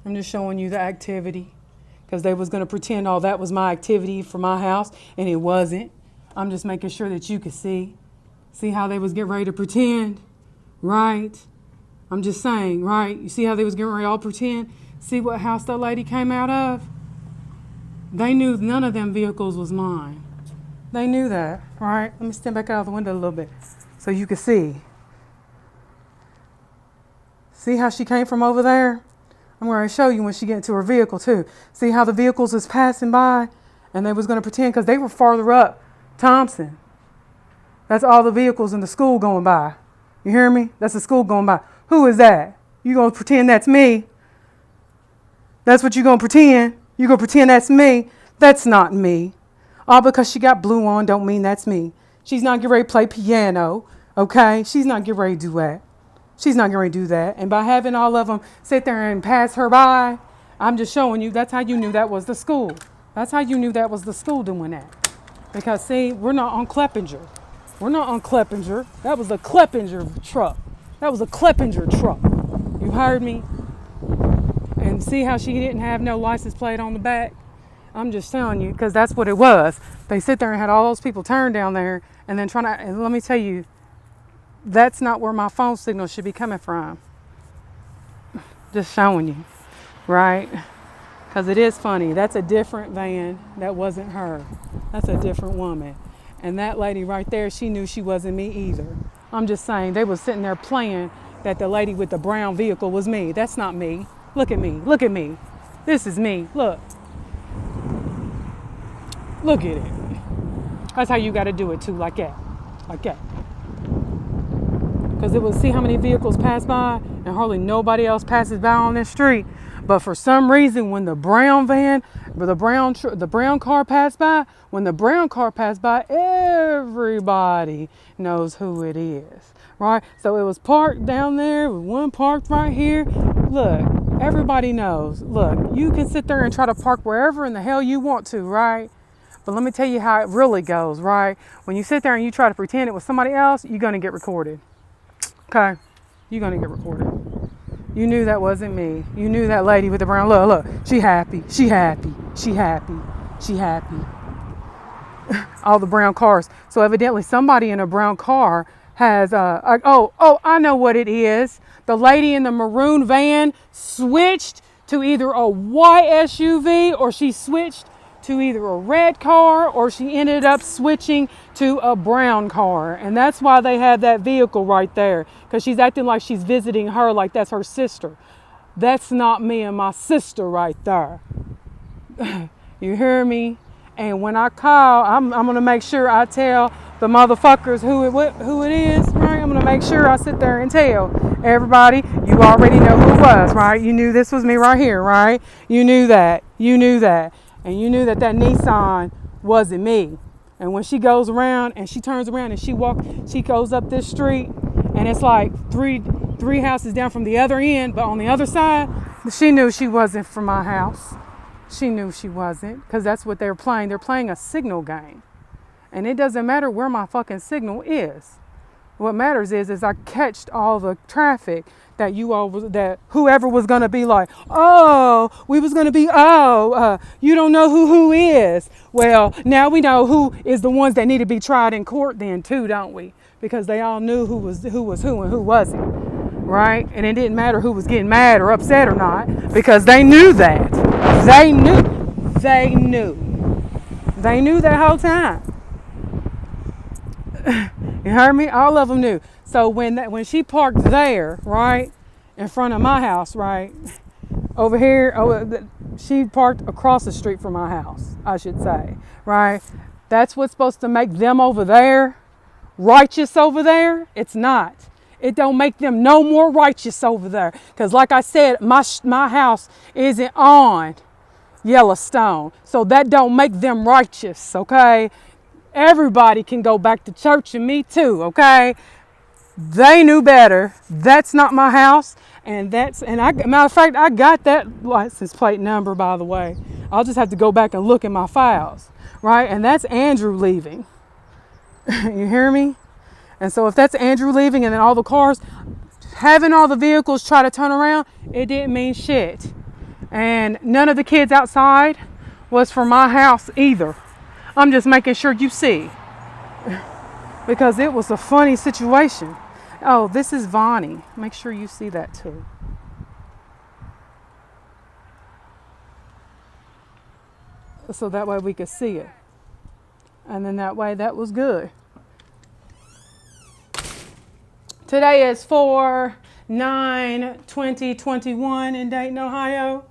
I'm just showing you the activity because they was going to pretend all that was my activity for my house, and it wasn't. I'm just making sure that you could see. See how they was getting ready to pretend, right? I'm just saying, right? You see how they was getting ready to all pretend? See what house that lady came out of? They knew none of them vehicles was mine. They knew that, right? Let me stand back out of the window a little bit so you can see. See how she came from over there? I'm going to show you when she get into her vehicle too. See how the vehicles was passing by and they was going to pretend because they were farther up Thompson. That's all the vehicles in the school going by. You hear me? That's the school going by. Who is that? You going to pretend that's me? That's what you going to pretend? You going to pretend that's me? That's not me. All because she got blue on don't mean that's me. She's not getting ready to play piano, okay? She's not getting ready to do that. She's not going to do that. And by having all of them sit there and pass her by, I'm just showing you that's how you knew that was the school. That's how you knew that was the school doing that. Because, see, we're not on Kleppinger. We're not on Kleppinger. That was a Kleppinger truck. That was a Kleppinger truck. You heard me? And see how she didn't have no license plate on the back? I'm just telling you, because that's what it was. They sit there and had all those people turned down there and then trying to, and let me tell you, that's not where my phone signal should be coming from. Just showing you, right? Because it is funny. That's a different van. That wasn't her. That's a different woman. And that lady right there, she knew she wasn't me either. I'm just saying, they was sitting there playing that the lady with the brown vehicle was me. That's not me. Look at me. Look at me. This is me. Look. Look at it. That's how you got to do it too, like that. Like that. Because it was, see how many vehicles pass by and hardly nobody else passes by on this street. But for some reason, when the brown van, the brown car passed by, when the brown car passed by, everybody knows who it is, right? So it was parked down there, with one parked right here. Look, everybody knows. Look, you can sit there and try to park wherever in the hell you want to, right? But let me tell you how it really goes, right? When you sit there and you try to pretend it was somebody else, you're going to get recorded. Okay? You're going to get recorded. You knew that wasn't me. You knew that lady with the brown, look, she happy, she happy, she happy, she happy. All the brown cars. So evidently somebody in a brown car has, I know what it is. The lady in the maroon van switched to either a white SUV or she switched to either a red car or she ended up switching to a brown car. And that's why they had that vehicle right there, because she's acting like she's visiting her like that's her sister. That's not me and my sister right there. You hear me? And when I call, I'm going to make sure I tell the motherfuckers who it is, right? I'm going to make sure I sit there and tell everybody, you already know who it was, right? You knew this was me right here, right? You knew that. You knew that. And you knew that Nissan wasn't me. And when she goes around and she turns around and she goes up this street and it's like three houses down from the other end, but on the other side, she knew she wasn't from my house. She knew she wasn't, because that's what they're playing. They're playing a signal game. And it doesn't matter where my fucking signal is. What matters is I catched all the traffic that that whoever was going to be like, we was going to be, you don't know who is. Well, now we know who is the ones that need to be tried in court then too, don't we? Because they all knew who was who and who wasn't, right? And it didn't matter who was getting mad or upset or not, because they knew that. They knew that whole time. You heard me? All of them knew. So when she parked there, right, in front of my house, right, over here, she parked across the street from my house, I should say, right? That's what's supposed to make them over there righteous over there. It's not. It don't make them no more righteous over there. Because like I said, my house isn't on Yellowstone. So that don't make them righteous, okay? Everybody can go back to church, and me too, okay? They knew better. That's not my house. Matter of fact, I got that license plate number, by the way. I'll just have to go back and look in my files, right? And that's Andrew leaving. You hear me? And so if that's Andrew leaving and then all the cars, having all the vehicles try to turn around, it didn't mean shit. And none of the kids outside was from my house either. I'm just making sure you see. Because it was a funny situation. Oh, this is Vonnie. Make sure you see that too. So that way we could see it. And then that way that was good. Today is 4/9/2021 in Dayton, Ohio.